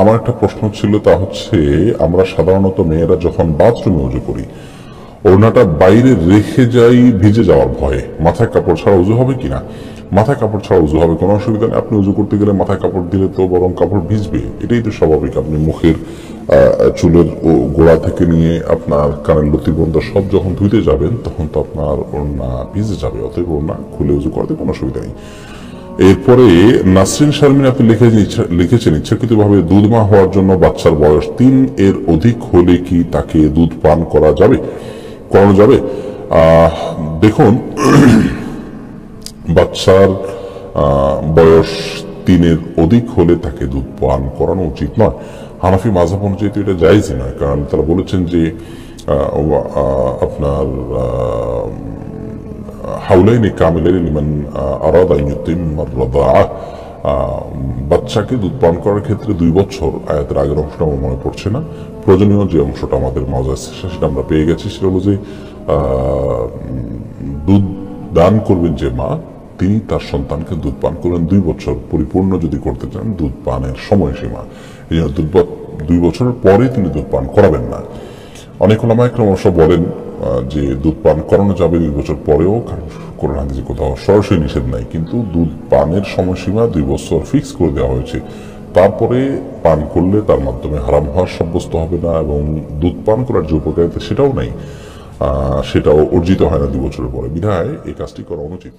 আমার একটা প্রশ্ন ছিল, তা হচ্ছে আমরা সাধারণত মেয়েরা যখন বাথরুমে উজু করি, ওড়নাটা বাইরে রেখে যাই ভিজে যাওয়ার ভয়ে। মাথায় কাপড় ছাড়া উজু হবে কিনা? মাথায় কাপড় ছাড়া উজু হবে, কোনো অসুবিধা নেই। আপনি উজু করতে গেলে মাথায় কাপড় দিলে তো বরং কাপড় ভিজবে, এটাই তো স্বাভাবিক। আপনি মুখের চুলের গোড়া থেকে নিয়ে আপনার কানের লতি পর্যন্ত সব যখন ধুইতে যাবেন, তখন তো আপনার ওড়না ভিজে যাবে। অতএব ওড়না খুলে উজু করতে কোনো অসুবিধা নেই। এরপরে নাসরিন শারমিন আপনি লিখেছেন ইচ্ছাকৃতভাবে দুধ মা হওয়ার জন্য বাচ্চার বয়স 3 এর অধিক হলে কি তাকে দুধ পান করানো যাবে? দেখুন, বাচ্চার বয়স 3 এর অধিক হলে তাকে দুধ পান করানো উচিত নয়। হানাফি মাযহাব অনুযায়ী তো এটা জায়েজই নয়, কারণ তারা বলেছেন যে আপনার হাউলাইনি কামিলাইনি লিমান আরাদা আন ইউতিম্মা আর-রাদাআহ, বাচ্চাকে দুধ পান করার ক্ষেত্রে 2 বছর, আয়াতের আগের অংশটা আমার মনে পড়ছে না, প্রয়োজনীয় যে অংশটা আমাদের মাঝে সেটা আমরা পেয়ে গেছি। সেটা হলো যে দুধ দান করবেন যে মা, তিনি তার সন্তানকে দুধ পান করবেন 2 বছর পরিপূর্ণ যদি করতে চান দুধ পানের সময়সীমা। এই জন্য 2 বছরের পরে তিনি দুধ পান করাবেন না। অনেক ওলামা একরাম অবশ্য বলেন যে দুধ পান করানো যাবে 2 বছর পরেও, কারণ কোরআন হাদিসে কোথাও সরাসরি নিষেধ নাই, কিন্তু দুধ পানের সময়সীমা 2 বছর ফিক্স করে দেওয়া হয়েছে। তারপরে পান করলে তার মাধ্যমে হারাম হওয়ার সাব্যস্ত হবে না, এবং দুধ পান করার যে উপকারিতা সেটাও নাই, সেটাও অর্জিত হয় না 2 বছরের পরে। বিধায় এই কাজটি করা অনুচিত।